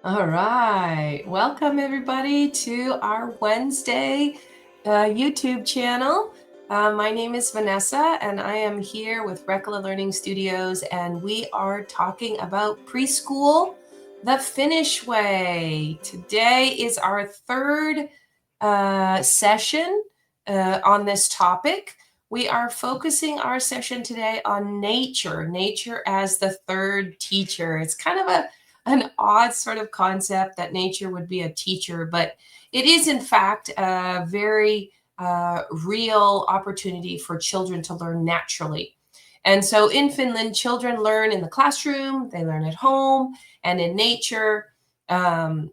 All right. Welcome, everybody, to our Wednesday YouTube channel. My name is Vanessa, and I am here with Rekla Learning Studios, and we are talking about Preschool the Finnish Way. Today is our third session on this topic. We are focusing our session today on nature as the third teacher. It's kind of an odd sort of concept that nature would be a teacher, but it is in fact a very real opportunity for children to learn naturally. And so in Finland, children learn in the classroom, they learn at home, and in nature. And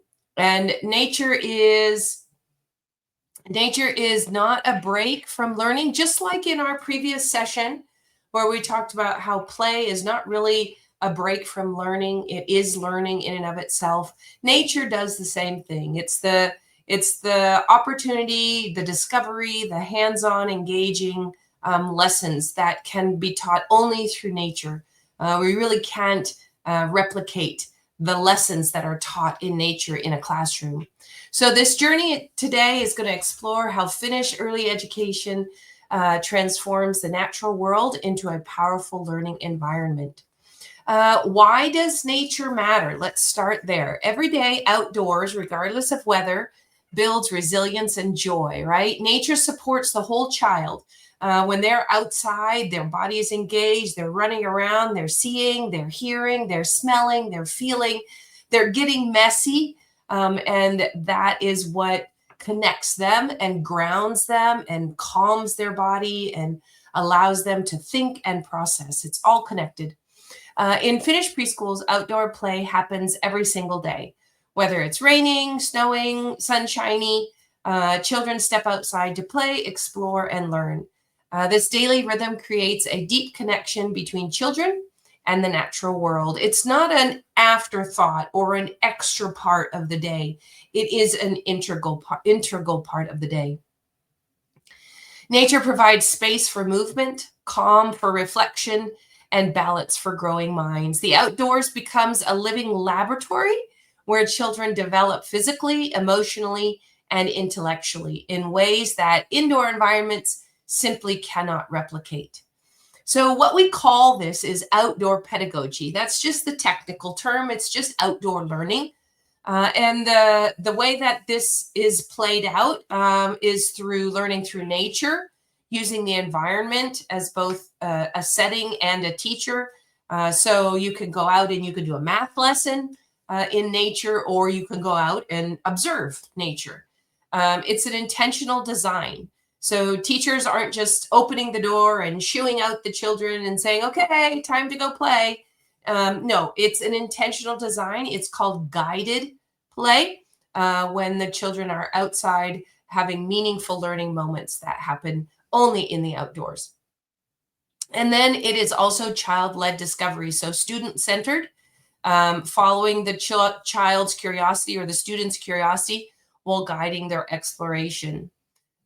nature is not a break from learning, just like in our previous session where we talked about how play is not really a break from learning. It is learning in and of itself. Nature does the same thing. It's the opportunity, the discovery, the hands-on engaging lessons that can be taught only through nature. We really can't replicate the lessons that are taught in nature in a classroom. So this journey today is going to explore how Finnish early education transforms the natural world into a powerful learning environment. Why does nature matter? Let's start there. Every day outdoors, regardless of weather, builds resilience and joy, right? Nature supports the whole child. When they're outside, their body is engaged, they're running around, they're seeing, they're hearing, they're smelling, they're feeling, they're getting messy. And that is what connects them and grounds them and calms their body and allows them to think and process. It's all connected. In Finnish preschools, outdoor play happens every single day. Whether it's raining, snowing, sunshiny, children step outside to play, explore, and learn. This daily rhythm creates a deep connection between children and the natural world. It's not an afterthought or an extra part of the day. It is an integral part of the day. Nature provides space for movement, calm for reflection, and balance for growing minds. The outdoors becomes a living laboratory where children develop physically, emotionally, and intellectually in ways that indoor environments simply cannot replicate. So what we call this is outdoor pedagogy. That's just the technical term. It's just outdoor learning. And the way that this is played out is through learning through nature, using the environment as both a setting and a teacher. So you can go out and you can do a math lesson in nature, or you can go out and observe nature. It's an intentional design. So teachers aren't just opening the door and shooing out the children and saying, okay, time to go play. No, it's an intentional design. It's called guided play when the children are outside having meaningful learning moments that happen only in the outdoors. And then it is also child-led discovery, so student-centered, following the child's curiosity or the student's curiosity while guiding their exploration.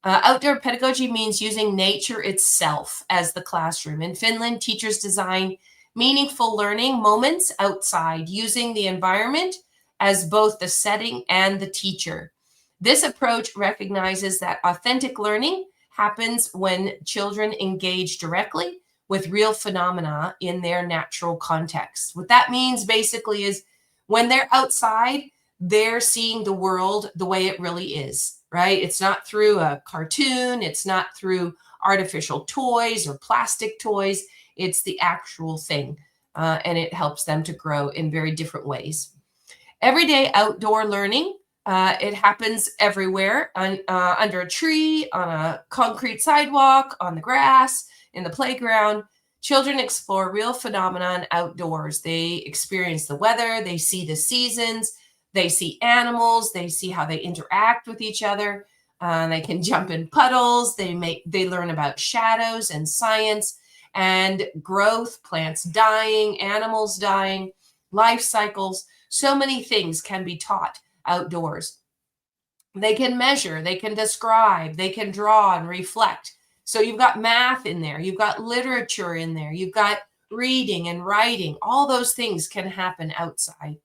Outdoor pedagogy means using nature itself as the classroom. In Finland, teachers design meaningful learning moments outside, using the environment as both the setting and the teacher. This approach recognizes that authentic learning happens when children engage directly with real phenomena in their natural context. What that means basically is when they're outside, they're seeing the world the way it really is, right? It's not through a cartoon. It's not through artificial toys or plastic toys. It's the actual thing, and it helps them to grow in very different ways. Everyday outdoor learning, it happens everywhere, under a tree, on a concrete sidewalk, on the grass, in the playground. Children explore real phenomena outdoors. They experience the weather, they see the seasons, they see animals, they see how they interact with each other. They can jump in puddles. They learn about shadows and science and growth, plants dying, animals dying, life cycles. So many things can be taught outdoors. They can measure, they can describe, they can draw and reflect. So you've got math in there, you've got literature in there, you've got reading and writing. All those things can happen outside.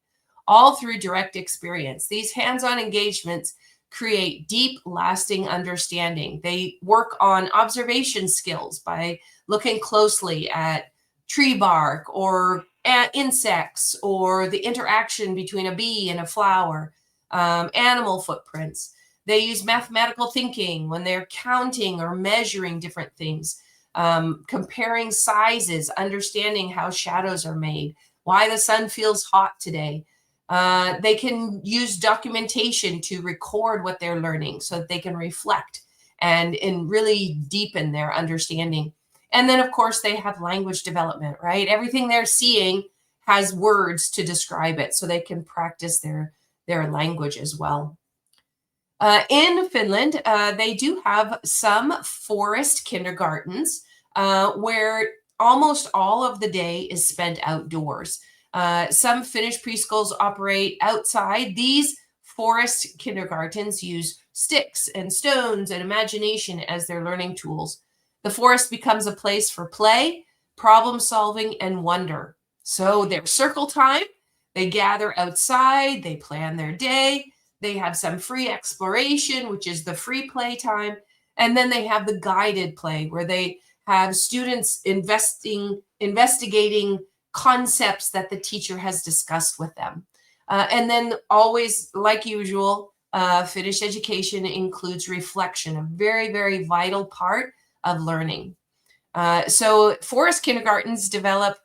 all through direct experience. These hands-on engagements create deep, lasting understanding. They work on observation skills by looking closely at tree bark or at insects or the interaction between a bee and a flower, animal footprints. They use mathematical thinking when they're counting or measuring different things, comparing sizes, understanding how shadows are made, why the sun feels hot today. They can use documentation to record what they're learning so that they can reflect and really deepen their understanding. And then, of course, they have language development, right? Everything they're seeing has words to describe it so they can practice their language as well. In Finland, they do have some forest kindergartens where almost all of the day is spent outdoors. Some Finnish preschools operate outside. These forest kindergartens use sticks and stones and imagination as their learning tools. The forest becomes a place for play, problem solving, and wonder. So their circle time, they gather outside, they plan their day, they have some free exploration, which is the free play time, and then they have the guided play where they have students investigating concepts that the teacher has discussed with them. And then always, like usual, Finnish education includes reflection, a very, very vital part of learning. So forest kindergartens develop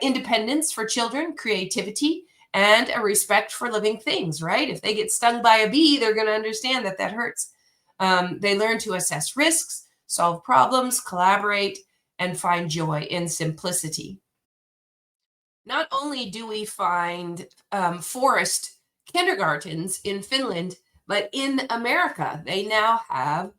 independence for children, creativity, and a respect for living things, right? If they get stung by a bee, they're going to understand that hurts. They learn to assess risks, solve problems, collaborate, and find joy in simplicity. Not only do we find forest kindergartens in Finland, but in America, they now have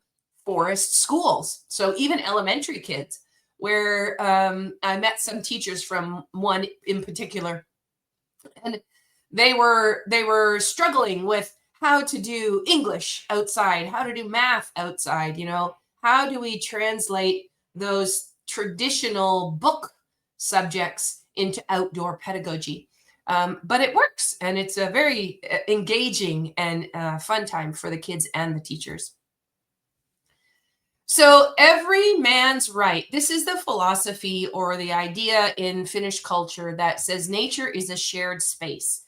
forest schools. So even elementary kids, where I met some teachers from one in particular, and they were struggling with how to do English outside, how to do math outside, how do we translate those traditional book subjects into outdoor pedagogy. But it works, and it's a very engaging and fun time for the kids and the teachers. So every man's right. This is the philosophy or the idea in Finnish culture that says nature is a shared space.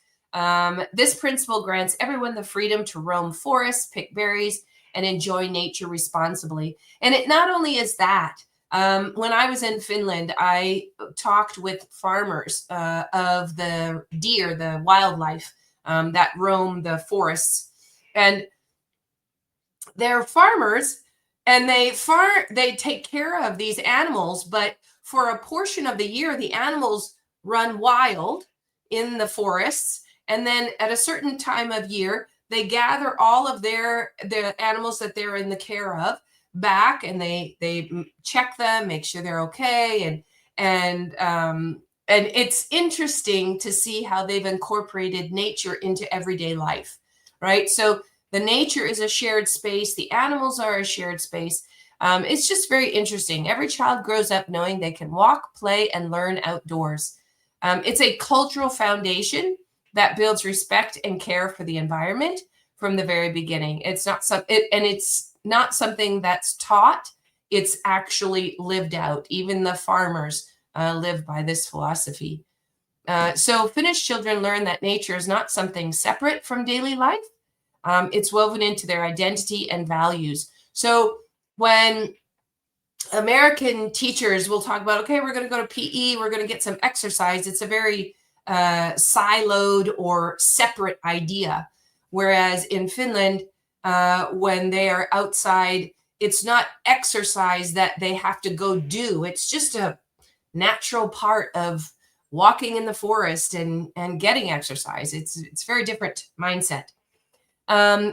This principle grants everyone the freedom to roam forests, pick berries, and enjoy nature responsibly. And it not only is that, when I was in Finland, I talked with farmers of the deer, the wildlife that roam the forests. And they're farmers, and they take care of these animals, but for a portion of the year, the animals run wild in the forests. And then at a certain time of year, they gather all of the animals that they're in the care of back, and they check them, make sure they're okay. And it's interesting to see how they've incorporated nature into everyday life, right? So the nature is a shared space. The animals are a shared space. It's just very interesting. Every child grows up knowing they can walk, play, and learn outdoors. It's a cultural foundation that builds respect and care for the environment from the very beginning. It's not something that's taught. It's actually lived out. Even the farmers live by this philosophy. So Finnish children learn that nature is not something separate from daily life. It's woven into their identity and values. So when American teachers will talk about, okay, we're going to go to PE, we're going to get some exercise, it's a very siloed or separate idea. Whereas in Finland, when they are outside, it's not exercise that they have to go do. It's just a natural part of walking in the forest and getting exercise. It's very different mindset.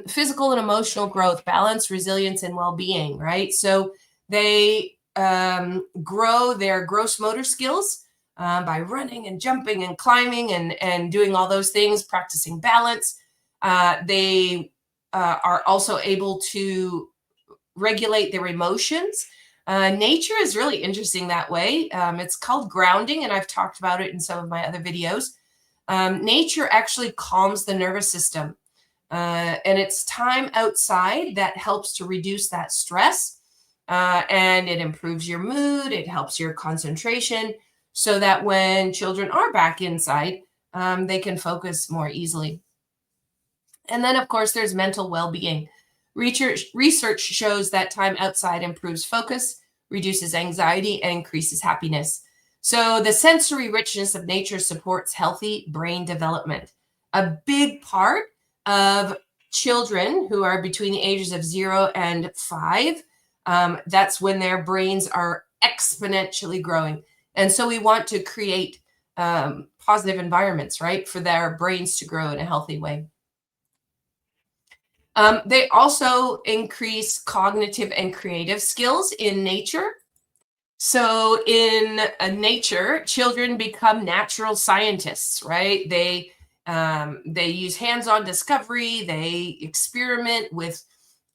Physical and emotional growth, balance, resilience, and well-being, right? So they grow their gross motor skills by running and jumping and climbing and doing all those things, practicing balance. They are also able to regulate their emotions. Nature is really interesting that way. It's called grounding, and I've talked about it in some of my other videos. Nature actually calms the nervous system. And it's time outside that helps to reduce that stress. And it improves your mood, it helps your concentration, so that when children are back inside, they can focus more easily. And then, of course, there's mental well being. Research shows that time outside improves focus, reduces anxiety, and increases happiness. So, the sensory richness of nature supports healthy brain development. A big part of children who are between the ages of 0 and 5, that's when their brains are exponentially growing. And so, we want to create positive environments, right, for their brains to grow in a healthy way. They also increase cognitive and creative skills in nature. So in nature, children become natural scientists, right? They use hands-on discovery. They experiment with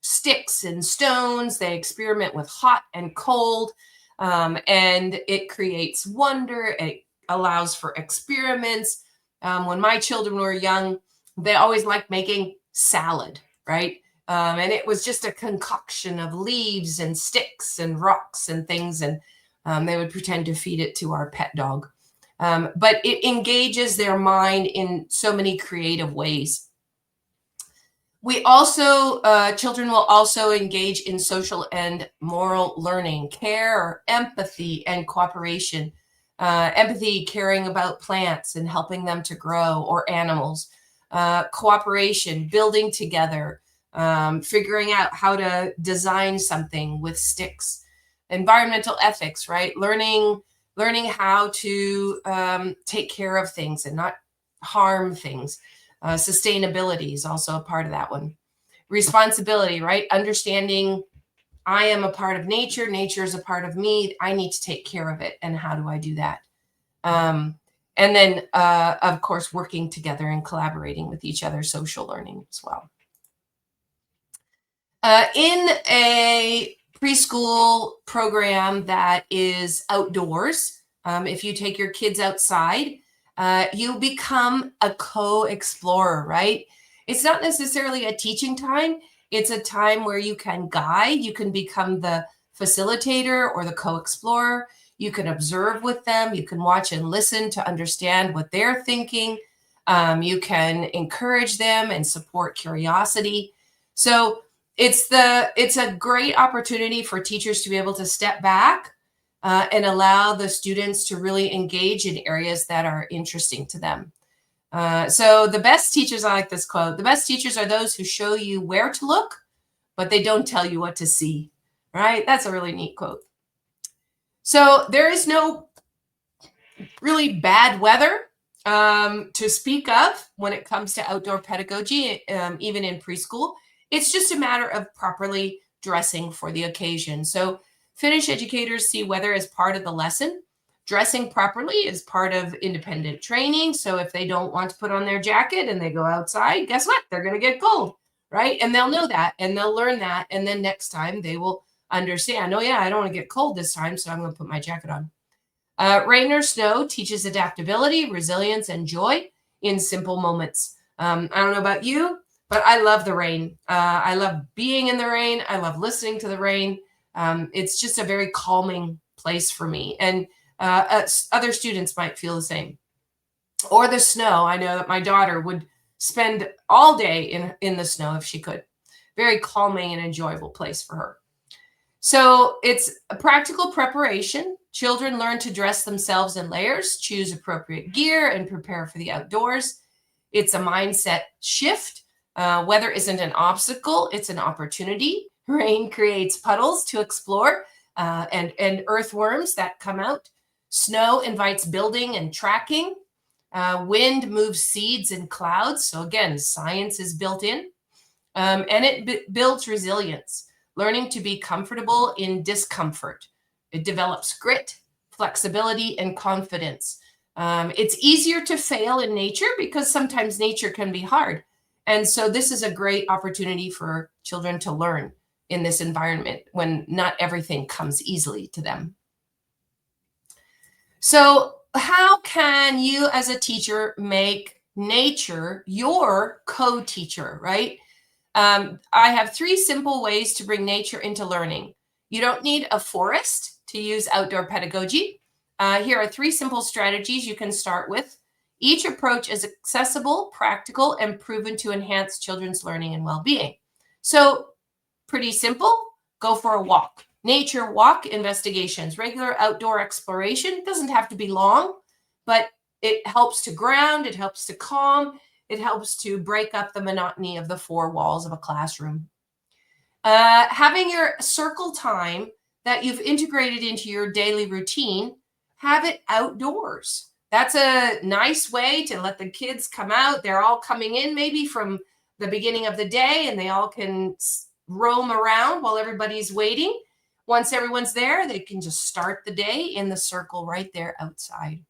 sticks and stones. They experiment with hot and cold, and it creates wonder. It allows for experiments. When my children were young, they always liked making salad, right? And it was just a concoction of leaves and sticks and rocks and things, and they would pretend to feed it to our pet dog. But it engages their mind in so many creative ways. We also, children will also engage in social and moral learning, care, empathy, and cooperation. Empathy, caring about plants and helping them to grow, or animals. Cooperation, building together, figuring out how to design something with sticks. Environmental ethics, right? Learning how to take care of things and not harm things. Sustainability is also a part of that one. Responsibility, right? Understanding I am a part of nature. Nature is a part of me. I need to take care of it. And how do I do that? And then, of course, working together and collaborating with each other, social learning as well. In a preschool program that is outdoors, if you take your kids outside, you become a co-explorer, right? It's not necessarily a teaching time. It's a time where you can guide, you can become the facilitator or the co-explorer. You can observe with them, you can watch and listen to understand what they're thinking. You can encourage them and support curiosity. So it's a great opportunity for teachers to be able to step back and allow the students to really engage in areas that are interesting to them. So the best teachers, I like this quote, the best teachers are those who show you where to look, but they don't tell you what to see, right? That's a really neat quote. So there is no really bad weather to speak of when it comes to outdoor pedagogy, even in preschool. It's just a matter of properly dressing for the occasion. So Finnish educators see weather as part of the lesson. Dressing properly is part of independent training. So if they don't want to put on their jacket and they go outside, guess what? They're going to get cold, right? And they'll know that and they'll learn that. And then next time they will understand, oh yeah, I don't want to get cold this time, so I'm going to put my jacket on. Rain or snow teaches adaptability, resilience, and joy in simple moments. I don't know about you, but I love the rain. I love being in the rain. I love listening to the rain. It's just a very calming place for me. And other students might feel the same. Or the snow. I know that my daughter would spend all day in the snow if she could. Very calming and enjoyable place for her. So it's a practical preparation. Children learn to dress themselves in layers, choose appropriate gear, and prepare for the outdoors. It's a mindset shift. Weather isn't an obstacle, it's an opportunity. Rain creates puddles to explore and earthworms that come out. Snow invites building and tracking. Wind moves seeds and clouds. So again, science is built in. And it builds resilience. Learning to be comfortable in discomfort. It develops grit, flexibility, and confidence. It's easier to fail in nature because sometimes nature can be hard. And so this is a great opportunity for children to learn in this environment when not everything comes easily to them. So how can you as a teacher make nature your co-teacher, right? I have 3 simple ways to bring nature into learning. You don't need a forest to use outdoor pedagogy. Here are 3 simple strategies you can start with. Each approach is accessible, practical, and proven to enhance children's learning and well-being. So pretty simple. Go for a walk. Nature walk investigations, regular outdoor exploration. It doesn't have to be long, but it helps to ground, it helps to calm, it helps to break up the monotony of the 4 walls of a classroom. Having your circle time that you've integrated into your daily routine, have it outdoors. That's a nice way to let the kids come out. They're all coming in maybe from the beginning of the day, and they all can roam around while everybody's waiting. Once everyone's there, they can just start the day in the circle right there outside.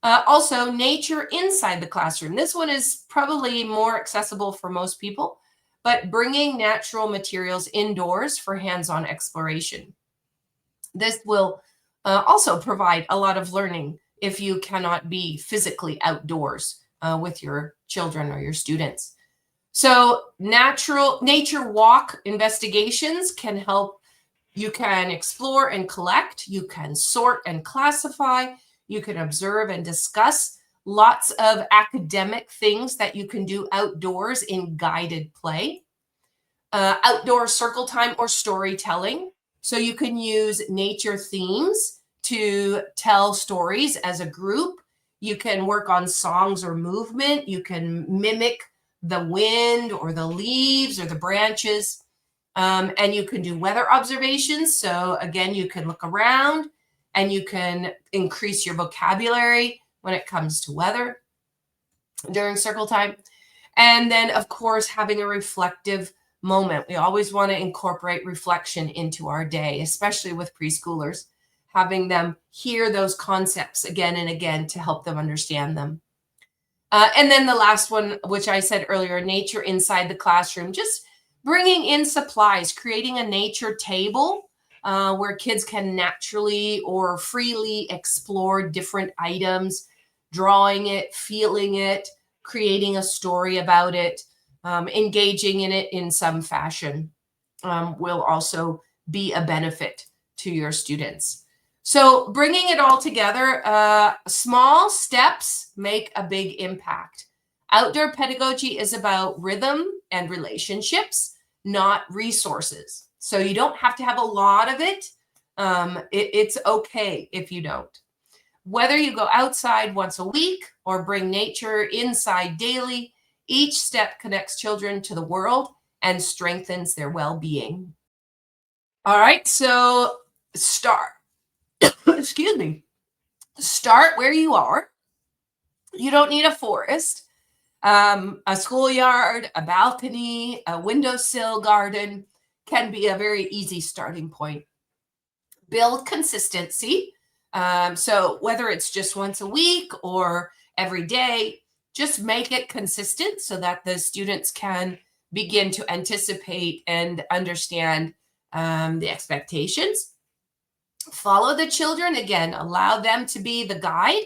Also, nature inside the classroom. This one is probably more accessible for most people, but bringing natural materials indoors for hands-on exploration. This will also provide a lot of learning if you cannot be physically outdoors with your children or your students. So nature walk investigations can help. You can explore and collect, you can sort and classify, you can observe and discuss. Lots of academic things that you can do outdoors in guided play. Outdoor circle time or storytelling. So you can use nature themes to tell stories as a group. You can work on songs or movement. You can mimic the wind or the leaves or the branches. And you can do weather observations. So again, you can look around and you can increase your vocabulary when it comes to weather during circle time. And then, of course, having a reflective moment. We always want to incorporate reflection into our day, especially with preschoolers, having them hear those concepts again and again to help them understand them. And then the last one, which I said earlier, nature inside the classroom, just bringing in supplies, creating a nature table where kids can naturally or freely explore different items, drawing it, feeling it, creating a story about it, engaging in it in some fashion will also be a benefit to your students. So bringing it all together, small steps make a big impact. Outdoor pedagogy is about rhythm and relationships, not resources. So you don't have to have a lot of it. It's okay if you don't. Whether you go outside once a week or bring nature inside daily, each step connects children to the world and strengthens their well-being. All right, so start. Excuse me. Start where you are. You don't need a forest, a schoolyard, a balcony, a windowsill garden can be a very easy starting point. Build consistency. So whether it's just once a week or every day, just make it consistent so that the students can begin to anticipate and understand the expectations. Follow the children. Again, allow them to be the guide.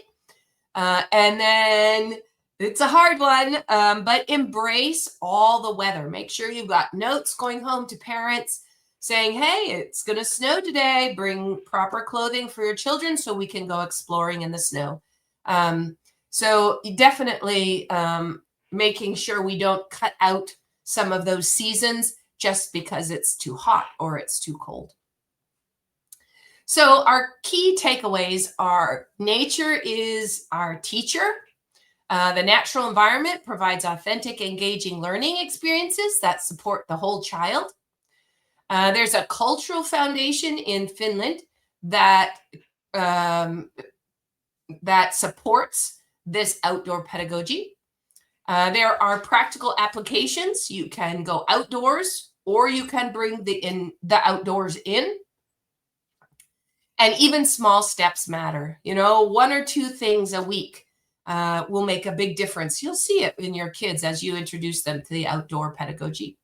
And then it's a hard one, but embrace all the weather. Make sure you've got notes going home to parents saying, hey, it's going to snow today. Bring proper clothing for your children so we can go exploring in the snow. So definitely making sure we don't cut out some of those seasons just because it's too hot or it's too cold. So our key takeaways are nature is our teacher. The natural environment provides authentic, engaging learning experiences that support the whole child. There's a cultural foundation in Finland that supports this outdoor pedagogy. There are practical applications. You can go outdoors or you can bring the outdoors in. And even small steps matter. You know, 1 or 2 things a week will make a big difference. You'll see it in your kids as you introduce them to the outdoor pedagogy.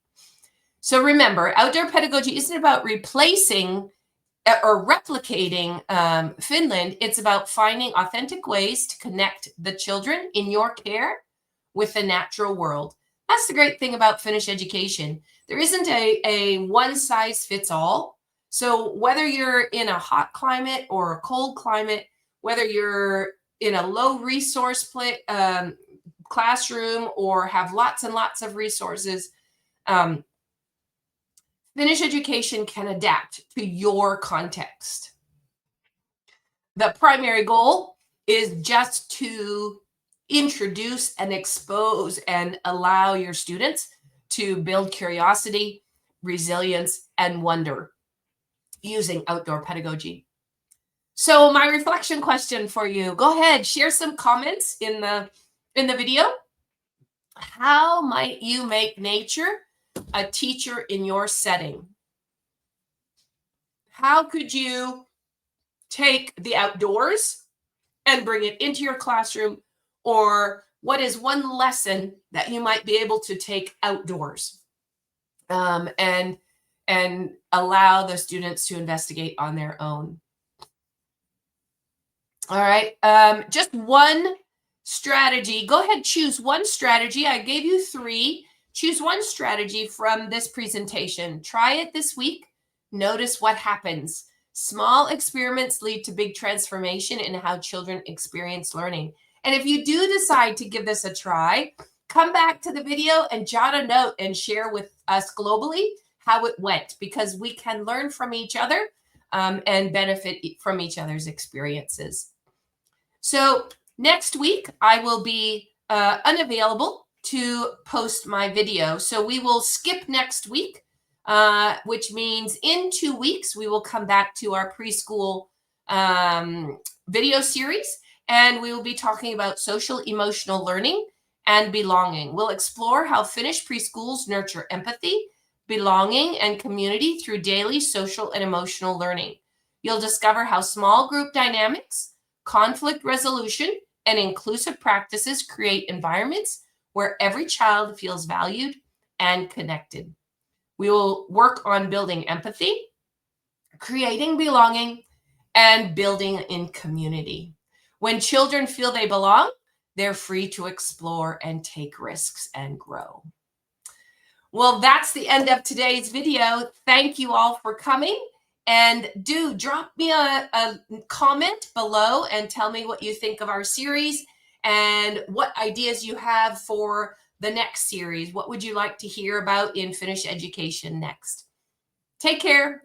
So remember, outdoor pedagogy isn't about replacing or replicating Finland, it's about finding authentic ways to connect the children in your care with the natural world. That's the great thing about Finnish education. There isn't a one size fits all. So whether you're in a hot climate or a cold climate, whether you're in a low resource classroom or have lots and lots of resources, Finnish education can adapt to your context. The primary goal is just to introduce and expose and allow your students to build curiosity, resilience, and wonder using outdoor pedagogy. So my reflection question for you, go ahead, share some comments in the video. How might you make nature a teacher in your setting? How could you take the outdoors and bring it into your classroom? Or what is one lesson that you might be able to take outdoors and allow the students to investigate on their own? All right, just one strategy. Go ahead, choose one strategy. I gave you 3. Choose one strategy from this presentation. Try it this week. Notice what happens. Small experiments lead to big transformation in how children experience learning. And if you do decide to give this a try, come back to the video and jot a note and share with us globally how it went, because we can learn from each other and benefit from each other's experiences. So next week, I will be unavailable to post my video. So we will skip next week, which means in 2 weeks, we will come back to our preschool video series, and we will be talking about social emotional learning and belonging. We'll explore how Finnish preschools nurture empathy, belonging, and community through daily social and emotional learning. You'll discover how small group dynamics, conflict resolution, and inclusive practices create environments where every child feels valued and connected. We will work on building empathy, creating belonging, and building in community. When children feel they belong, they're free to explore and take risks and grow. Well, that's the end of today's video. Thank you all for coming. And do drop me a comment below and tell me what you think of our series and what ideas you have for the next series. What would you like to hear about in Finnish education next? Take care.